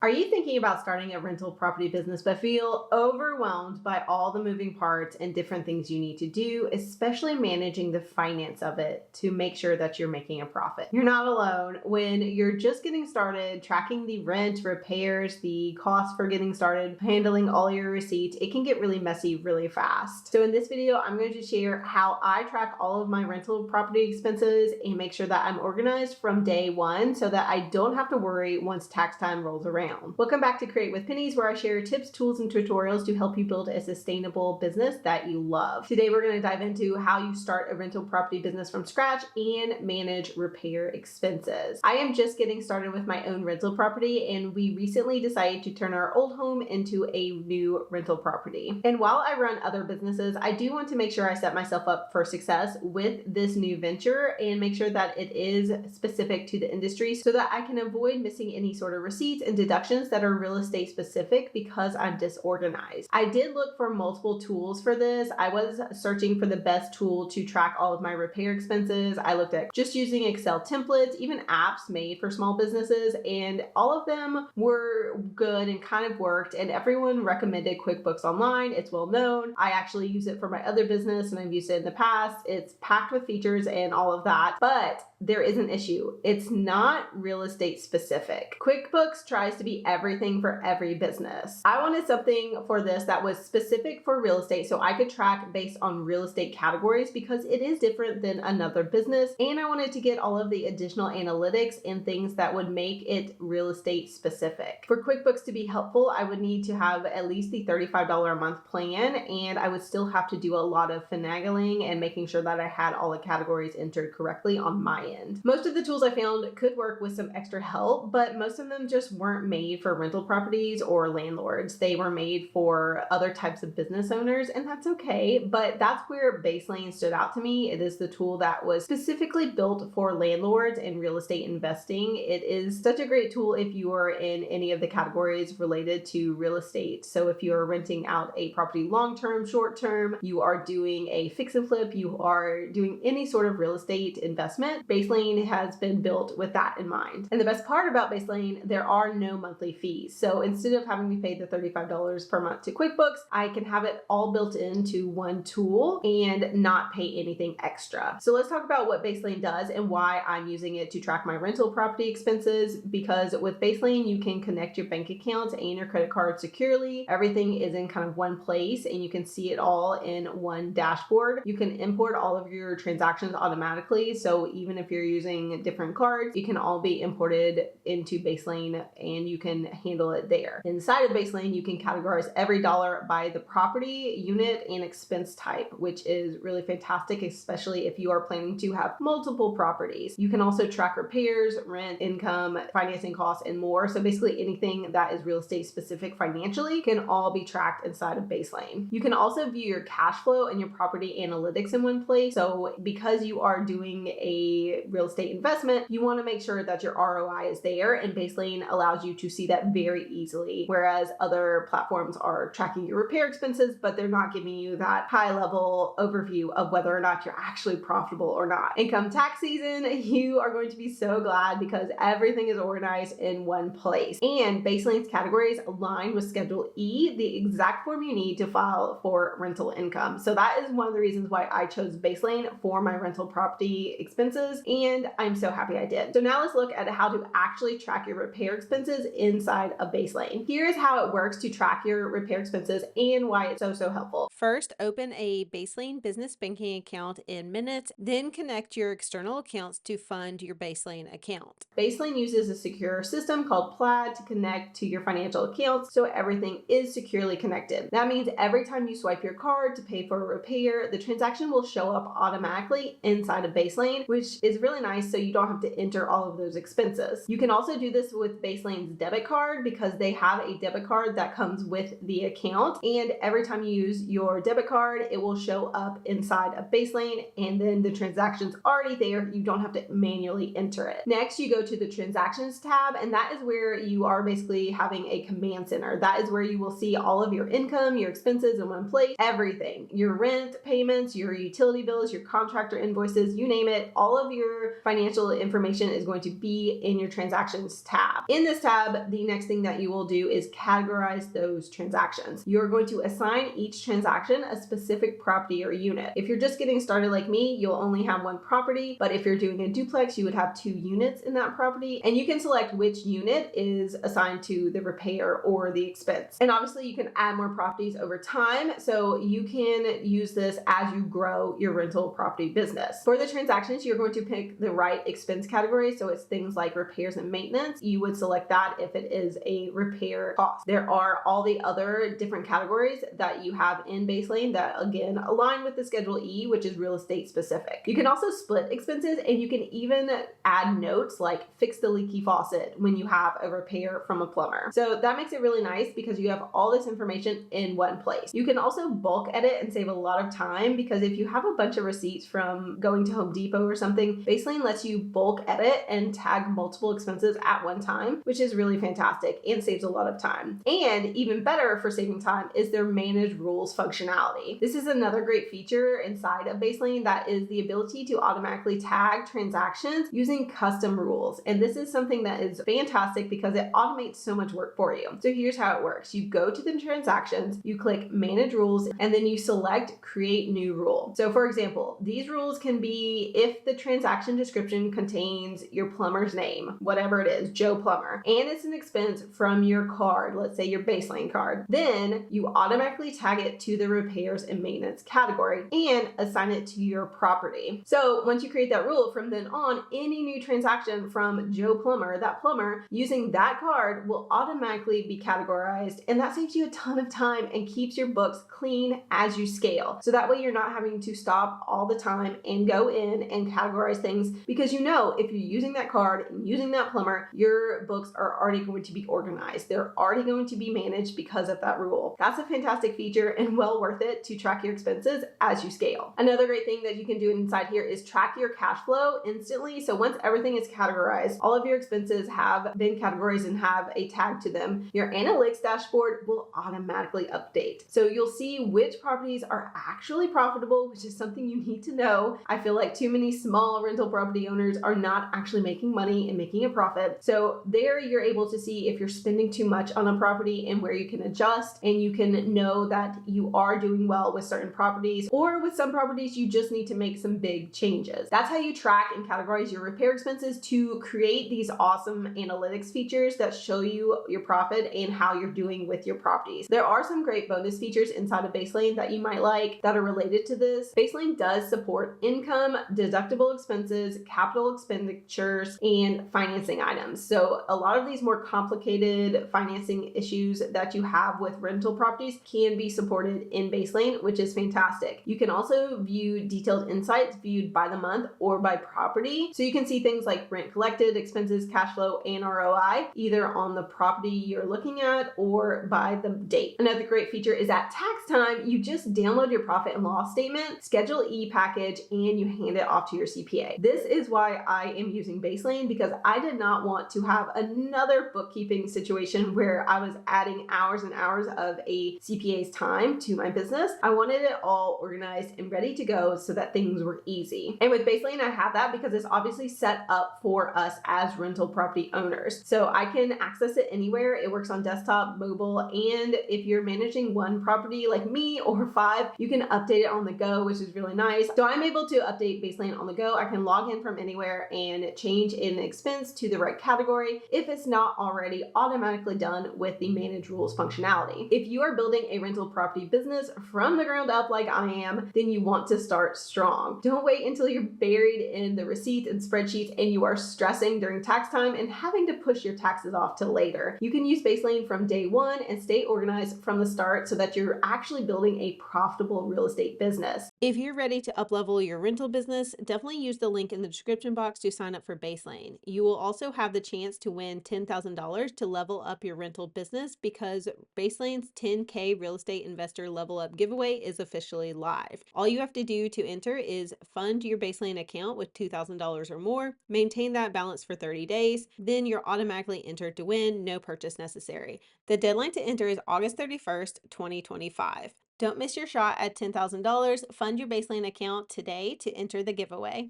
Are you thinking about starting a rental property business but feel overwhelmed by all the moving parts and different things you need to do, especially managing the finance of it to make sure that you're making a profit? You're not alone. When you're just getting started, tracking the rent, repairs, the cost for getting started, handling all your receipts, it can get really messy really fast. So in this video, I'm going to share how I track all of my rental property expenses and make sure that I'm organized from day one so that I don't have to worry once tax time rolls around. Welcome back to Create with Pennies, where I share tips, tools, and tutorials to help you build a sustainable business that you love. Today, we're going to dive into how you start a rental property business from scratch and manage repair expenses. I am just getting started with my own rental property, and we recently decided to turn our old home into a new rental property. And while I run other businesses, I do want to make sure I set myself up for success with this new venture and make sure that it is specific to the industry so that I can avoid missing any sort of receipts and deductions that are real estate specific because I'm disorganized. I did look for multiple tools for this. I was searching for the best tool to track all of my repair expenses. I looked at just using Excel templates, even apps made for small businesses, and all of them were good and kind of worked, and everyone recommended QuickBooks Online. It's well known. I actually use it for my other business and I've used it in the past. It's packed with features and all of that, but there is an issue. It's not real estate specific. QuickBooks tries to be everything for every business. I wanted something for this that was specific for real estate so I could track based on real estate categories because it is different than another business, and I wanted to get all of the additional analytics and things that would make it real estate specific. For QuickBooks to be helpful, I would need to have at least the $35 a month plan, and I would still have to do a lot of finagling and making sure that I had all the categories entered correctly on my end. Most of the tools I found could work with some extra help, but most of them just weren't made for rental properties or landlords. They were made for other types of business owners, and that's okay, but that's where Baselane stood out to me. It is the tool that was specifically built for landlords and real estate investing. It is such a great tool if you are in any of the categories related to real estate. So if you're renting out a property long-term, short-term, you are doing a fix and flip, you are doing any sort of real estate investment, Baselane has been built with that in mind. And the best part about Baselane, there are no monthly fees. So instead of having to pay the $35 per month to QuickBooks, I can have it all built into one tool and not pay anything extra. So let's talk about what Baselane does and why I'm using it to track my rental property expenses, because with Baselane, you can connect your bank accounts and your credit card securely. Everything is in kind of one place and you can see it all in one dashboard. You can import all of your transactions automatically. So even if you're using different cards, you can all be imported into Baselane and you can handle it there. Inside of Baselane, you can categorize every dollar by the property, unit, and expense type, which is really fantastic, especially if you are planning to have multiple properties. You can also track repairs, rent, income, financing costs, and more. So basically anything that is real estate specific financially can all be tracked inside of Baselane. You can also view your cash flow and your property analytics in one place. So because you are doing a real estate investment, you want to make sure that your ROI is there, and Baselane allows you to see that very easily, whereas other platforms are tracking your repair expenses, but they're not giving you that high level overview of whether or not you're actually profitable or not. Income tax season, you are going to be so glad because everything is organized in one place. And Baselane's categories align with Schedule E, the exact form you need to file for rental income. So that is one of the reasons why I chose Baselane for my rental property expenses, and I'm so happy I did. So now let's look at how to actually track your repair expenses inside of Baselane. Here's how it works to track your repair expenses and why it's so helpful. First, open a Baselane business banking account in minutes, then connect your external accounts to fund your Baselane account. Baselane uses a secure system called Plaid to connect to your financial accounts, so everything is securely connected. That means every time you swipe your card to pay for a repair, the transaction will show up automatically inside of Baselane, which is really nice so you don't have to enter all of those expenses. You can also do this with Baselane's debit card because they have a debit card that comes with the account, and every time you use your debit card, it will show up inside of Baselane, and then the transaction's already there. You don't have to manually enter it. Next, you go to the Transactions tab, and that is where you are basically having a command center. That is where you will see all of your income, your expenses in one place, everything, your rent payments, your utility bills, your contractor invoices, you name it. All of your financial information is going to be in your Transactions tab. In this tab, tab, the next thing that you will do is categorize those transactions. You're going to assign each transaction a specific property or unit. If you're just getting started like me, you'll only have one property, but if you're doing a duplex, you would have 2 units in that property, and you can select which unit is assigned to the repair or the expense. And obviously you can add more properties over time, so you can use this as you grow your rental property business. For the transactions, you're going to pick the right expense category, so it's things like repairs and maintenance. You would select that if it is a repair cost. There are all the other different categories that you have in Baselane that again align with the Schedule E, which is real estate specific. You can also split expenses, and you can even add notes like fix the leaky faucet when you have a repair from a plumber. So that makes it really nice because you have all this information in one place. You can also bulk edit and save a lot of time, because if you have a bunch of receipts from going to Home Depot or something, Baselane lets you bulk edit and tag multiple expenses at one time, which is really fantastic and saves a lot of time. And even better for saving time is their manage rules functionality. This is another great feature inside of Baselane, that is the ability to automatically tag transactions using custom rules. And this is something that is fantastic because it automates so much work for you. So here's how it works. You go to the transactions, you click manage rules, and then you select create new rule. So for example, these rules can be if the transaction description contains your plumber's name, whatever it is, Joe Plumber, and it's an expense from your card, let's say your Baselane card, then you automatically tag it to the repairs and maintenance category and assign it to your property. So once you create that rule, from then on, any new transaction from Joe Plumber, that plumber, using that card will automatically be categorized, and that saves you a ton of time and keeps your books clean as you scale. So that way you're not having to stop all the time and go in and categorize things, because you know if you're using that card and using that plumber, your books are already going to be organized. They're already going to be managed because of that rule. That's a fantastic feature and well worth it to track your expenses as you scale. Another great thing that you can do inside here is track your cash flow instantly. So once everything is categorized, all of your expenses have been categorized and have a tag to them, your analytics dashboard will automatically update. So you'll see which properties are actually profitable, which is something you need to know. I feel like too many small rental property owners are not actually making money and making a profit. So there you're able to see if you're spending too much on a property and where you can adjust, and you can know that you are doing well with certain properties, or with some properties you just need to make some big changes. That's how you track and categorize your repair expenses to create these awesome analytics features that show you your profit and how you're doing with your properties. There are some great bonus features inside of Baselane that you might like that are related to this. Baselane does support income, deductible expenses, capital expenditures, and financing items. So a lot of these more complicated financing issues that you have with rental properties can be supported in Baselane, which is fantastic. You can also view detailed insights viewed by the month or by property. So you can see things like rent collected, expenses, cash flow, and ROI, either on the property you're looking at or by the date. Another great feature is at tax time, you just download your profit and loss statement, Schedule E package, and you hand it off to your CPA. This is why I am using Baselane, because I did not want to have another bookkeeping situation where I was adding hours and hours of a CPA's time to my business. I wanted it all organized and ready to go so that things were easy. And with Baselane, I have that because it's obviously set up for us as rental property owners. So I can access it anywhere. It works on desktop, mobile, and if you're managing one property like me or 5, you can update it on the go, which is really nice. So I'm able to update Baselane on the go. I can log in from anywhere and change an expense to the right category if it's not already automatically done with the manage rules functionality. If you are building a rental property business from the ground up like I am, then you want to start strong. Don't wait until you're buried in the receipts and spreadsheets and you are stressing during tax time and having to push your taxes off till later. You can use Baselane from day one and stay organized from the start so that you're actually building a profitable real estate business. If you're ready to uplevel your rental business, definitely use the link in the description box to sign up for Baselane. You will also have the chance to win $10,000 to level up your rental business, because Baselane's 10K Real Estate Investor Level Up giveaway is officially live. All you have to do to enter is fund your Baselane account with $2,000 or more, maintain that balance for 30 days, then you're automatically entered to win, no purchase necessary. The deadline to enter is August 31st, 2025. Don't miss your shot at $10,000. Fund your Baselane account today to enter the giveaway.